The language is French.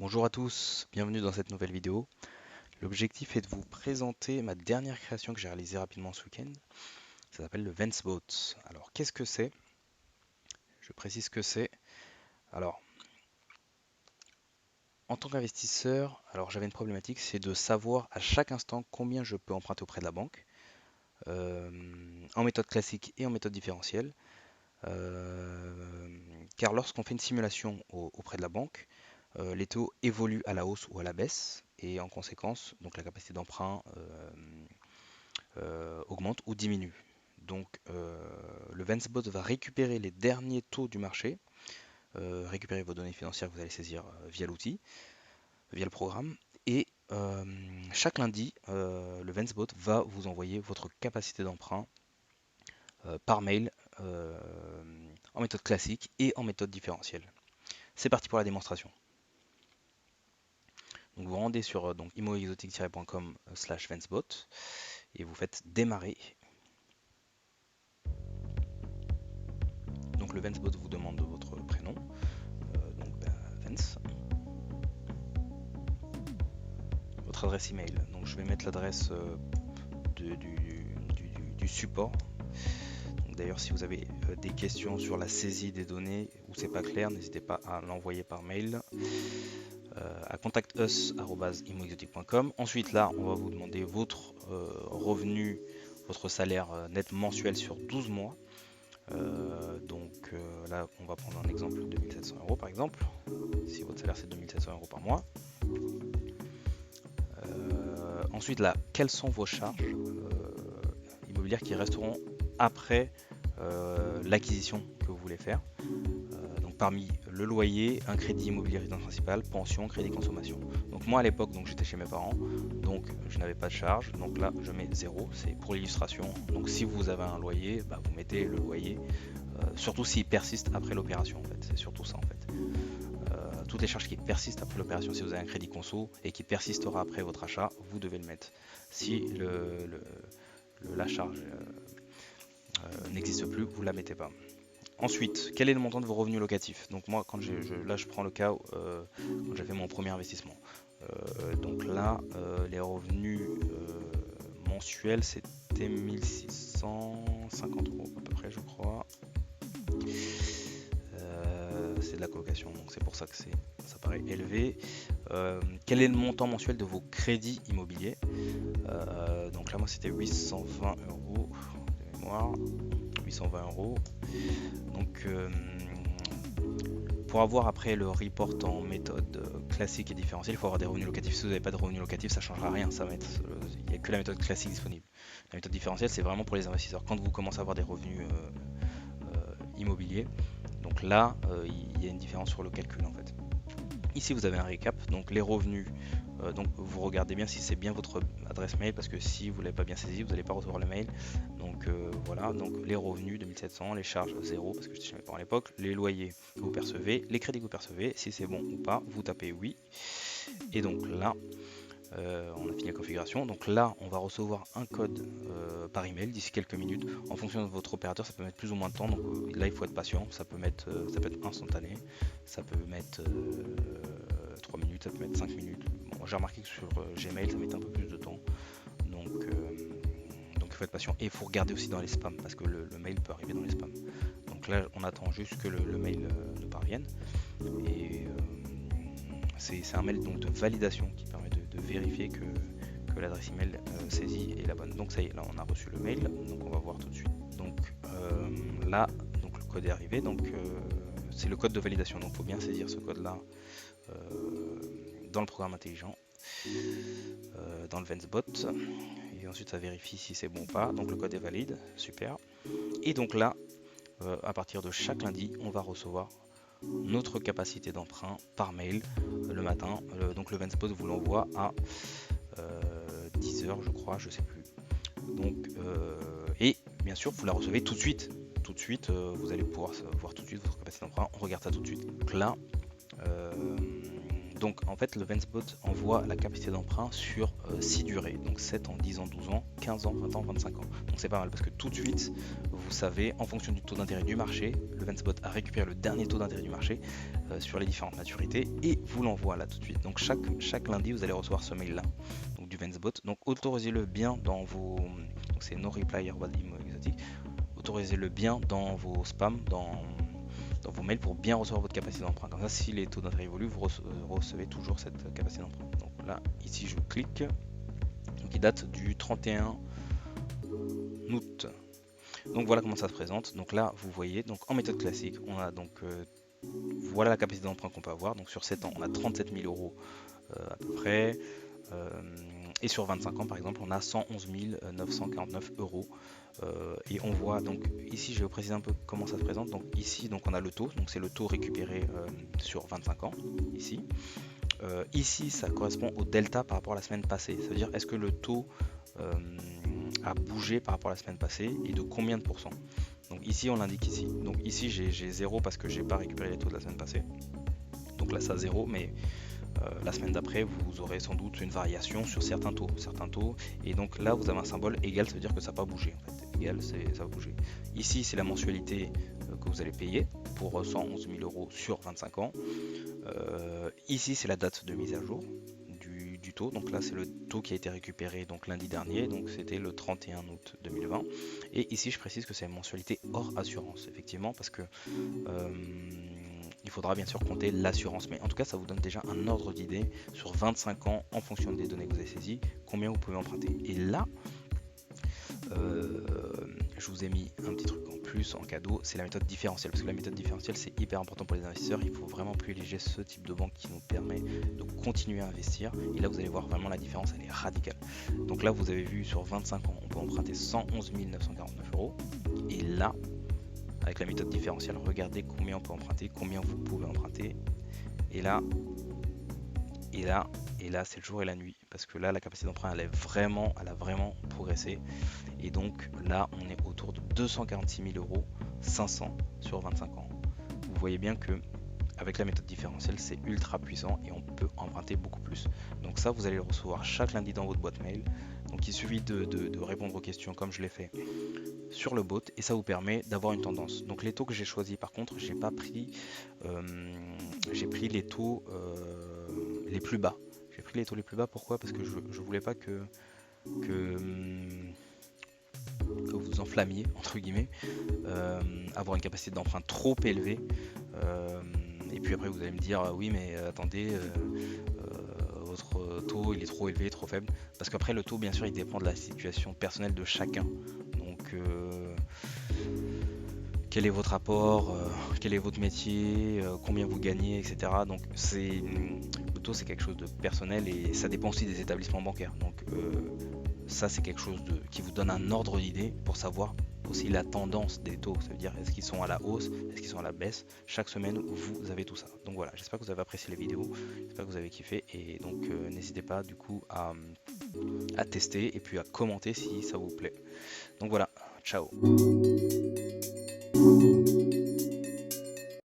Bonjour à tous, bienvenue dans cette nouvelle vidéo. L'objectif est de vous présenter ma dernière création que j'ai réalisée rapidement ce week-end. Ça s'appelle le Vensbot. Alors qu'est-ce que c'est? Je précise ce que c'est. Alors en tant qu'investisseur, alors j'avais une problématique, c'est de savoir à chaque instant combien je peux emprunter auprès de la banque, euh, en méthode classique et en méthode différentielle. Car lorsqu'on fait une simulation auprès de la banque, les taux évoluent à la hausse ou à la baisse, et en conséquence, donc la capacité d'emprunt augmente ou diminue. Donc le Vensbot va récupérer les derniers taux du marché, récupérer vos données financières que vous allez saisir via l'outil, via le programme, et chaque lundi, le Vensbot va vous envoyer votre capacité d'emprunt par mail euh, en méthode classique et en méthode différentielle. C'est parti pour la démonstration. Donc vous rendez sur imoexotic-com/Vensbot et vous faites démarrer. Donc le Vensbot vous demande votre prénom, Vens, votre adresse email. Donc je vais mettre l'adresse du support. D'ailleurs, si vous avez des questions sur la saisie des données ou c'est pas clair, n'hésitez pas à l'envoyer par mail à contactus@imoexotic.com. Ensuite, là, on va vous demander votre revenu, votre salaire net mensuel sur 12 mois. Là, on va prendre un exemple de 2700 euros par exemple. Si votre salaire c'est 2700 euros par mois. Ensuite, là, quelles sont vos charges immobilières qui resteront après l'acquisition que vous voulez faire. Donc parmi le loyer, un crédit immobilier résidence principale, pension, crédit consommation. Donc moi à l'époque, donc j'étais chez mes parents, donc je n'avais pas de charge. Donc là, je mets 0, c'est pour l'illustration. Donc si vous avez un loyer, vous mettez le loyer, surtout s'il persiste après l'opération en fait. C'est surtout ça en fait. Toutes les charges qui persistent après l'opération, si vous avez un crédit conso et qui persistera après votre achat, vous devez le mettre. Si la charge n'existe plus, vous ne la mettez pas. Ensuite, quel est le montant de vos revenus locatifs? Donc moi, là je prends le cas quand j'ai fait mon premier investissement. Donc là, les revenus mensuels, c'était 1650 euros à peu près, je crois. C'est de la colocation, donc c'est pour ça que ça paraît élevé. Quel est le montant mensuel de vos crédits immobiliers? Donc là, moi, c'était 820 euros de mémoire. 820 euros. Donc, pour avoir après le report en méthode classique et différentielle, il faut avoir des revenus locatifs. Si vous n'avez pas de revenus locatifs, ça ne changera rien. Il n'y a que la méthode classique disponible. La méthode différentielle, c'est vraiment pour les investisseurs. Quand vous commencez à avoir des revenus immobiliers, donc là, il y a une différence sur le calcul en fait. Ici, vous avez un récap, donc les revenus. Donc vous regardez bien si c'est bien votre adresse mail, parce que si vous ne l'avez pas bien saisi, vous n'allez pas recevoir le mail. Donc voilà, donc les revenus 2700, les charges 0 parce que j'étais chez mes parents à l'époque, les loyers que vous percevez, les crédits que vous percevez, si c'est bon ou pas, vous tapez oui. Et donc là, on a fini la configuration. Donc là, on va recevoir un code par email d'ici quelques minutes. En fonction de votre opérateur, ça peut mettre plus ou moins de temps. Donc là, il faut être patient. Ça peut être instantané. Ça peut mettre 3 minutes, ça peut mettre 5 minutes. Bon, j'ai remarqué que sur Gmail, ça met un peu plus de temps. Donc il faut être patient. Et il faut regarder aussi dans les spams, parce que le mail peut arriver dans les spams. Donc là, on attend juste que le mail nous parvienne. Et c'est un mail donc de validation qui permet de vérifier que l'adresse email saisie est la bonne. Donc ça y est, là on a reçu le mail, donc on va voir tout de suite. Donc là, donc le code est arrivé, donc c'est le code de validation, donc il faut bien saisir ce code là dans le programme intelligent, dans le Vensbot, et ensuite ça vérifie si c'est bon ou pas. Donc le code est valide, super. Et donc là, à partir de chaque lundi, on va recevoir notre capacité d'emprunt par mail le matin. Donc le Vensbot vous l'envoie à 10h je crois, je sais plus. Donc et bien sûr vous la recevez tout de suite. Tout de suite, vous allez pouvoir voir tout de suite votre capacité d'emprunt. On regarde ça tout de suite. Donc là, donc en fait le Vensbot envoie la capacité d'emprunt sur 6 durées, donc 7 ans, 10 ans, 12 ans, 15 ans, 20 ans, 25 ans. Donc c'est pas mal parce que tout de suite, vous savez, en fonction du taux d'intérêt du marché, le Vensbot a récupéré le dernier taux d'intérêt du marché sur les différentes maturités et vous l'envoie là tout de suite. Donc chaque lundi vous allez recevoir ce mail là, donc du Vensbot. Donc autorisez-le bien dans vos, donc c'est no reply Airbnb exotique, autorisez-le bien dans vos spams, dans vos mails pour bien recevoir votre capacité d'emprunt. Comme ça, si les taux d'intérêt évoluent, vous recevez toujours cette capacité d'emprunt. Donc là, ici je clique, donc il date du 31 août. Donc voilà comment ça se présente. Donc là, vous voyez, donc en méthode classique, on a donc voilà la capacité d'emprunt qu'on peut avoir. Donc sur 7 ans, on a 37 000 euros à peu près. Et sur 25 ans, par exemple, on a 111 949 euros. Et on voit donc ici, je vais vous préciser un peu comment ça se présente. Donc ici, donc on a le taux, donc c'est le taux récupéré sur 25 ans ici. Ici, ça correspond au delta par rapport à la semaine passée. Ça veut dire est-ce que le taux a bougé par rapport à la semaine passée et de combien de pourcents. Donc ici, on l'indique ici. Donc ici, j'ai 0 parce que j'ai pas récupéré les taux de la semaine passée. Donc là, ça 0, mais la semaine d'après, vous aurez sans doute une variation sur certains taux. Et donc là, vous avez un symbole égal, ça veut dire que ça n'a pas bougé. En fait. Égal, ça va bouger. Ici, c'est la mensualité que vous allez payer pour 111 000 euros sur 25 ans. Ici, c'est la date de mise à jour du taux. Donc là, c'est le taux qui a été récupéré donc lundi dernier. Donc c'était le 31 août 2020. Et ici, je précise que c'est une mensualité hors assurance, effectivement, parce que il faudra bien sûr compter l'assurance, mais en tout cas ça vous donne déjà un ordre d'idée sur 25 ans en fonction des données que vous avez saisies, combien vous pouvez emprunter. Et là, je vous ai mis un petit truc en plus en cadeau, c'est la méthode différentielle, parce que la méthode différentielle c'est hyper important pour les investisseurs, il faut vraiment privilégier ce type de banque qui nous permet de continuer à investir, et là vous allez voir vraiment la différence, elle est radicale. Donc là vous avez vu sur 25 ans, on peut emprunter 111 949 euros, et là, avec la méthode différentielle, regardez combien on peut emprunter, combien vous pouvez emprunter. Et là, c'est le jour et la nuit. Parce que là, la capacité d'emprunt, elle a vraiment progressé. Et donc là, on est autour de 246 000 euros, 500 sur 25 ans. Vous voyez bien que avec la méthode différentielle, c'est ultra puissant et on peut emprunter beaucoup plus. Donc ça, vous allez le recevoir chaque lundi dans votre boîte mail. Donc il suffit de répondre aux questions comme je l'ai fait sur le bot et ça vous permet d'avoir une tendance. Donc les taux que j'ai choisis, par contre, j'ai pris les taux les plus bas. J'ai pris les taux les plus bas, pourquoi? Parce que je voulais pas que vous enflammiez, entre guillemets, avoir une capacité d'emprunt trop élevée. Et puis après vous allez me dire oui mais attendez, votre taux il est trop élevé, trop faible. Parce qu'après le taux bien sûr il dépend de la situation personnelle de chacun. Donc quel est votre apport, quel est votre métier, combien vous gagnez, etc. Donc le taux c'est quelque chose de personnel et ça dépend aussi des établissements bancaires. Donc ça c'est quelque chose qui vous donne un ordre d'idée pour savoir aussi la tendance des taux, ça veut dire est-ce qu'ils sont à la hausse, est-ce qu'ils sont à la baisse. Chaque semaine vous avez tout ça. Donc voilà, j'espère que vous avez apprécié les vidéos, j'espère que vous avez kiffé et donc n'hésitez pas du coup à tester et puis à commenter si ça vous plaît. Donc voilà, ciao.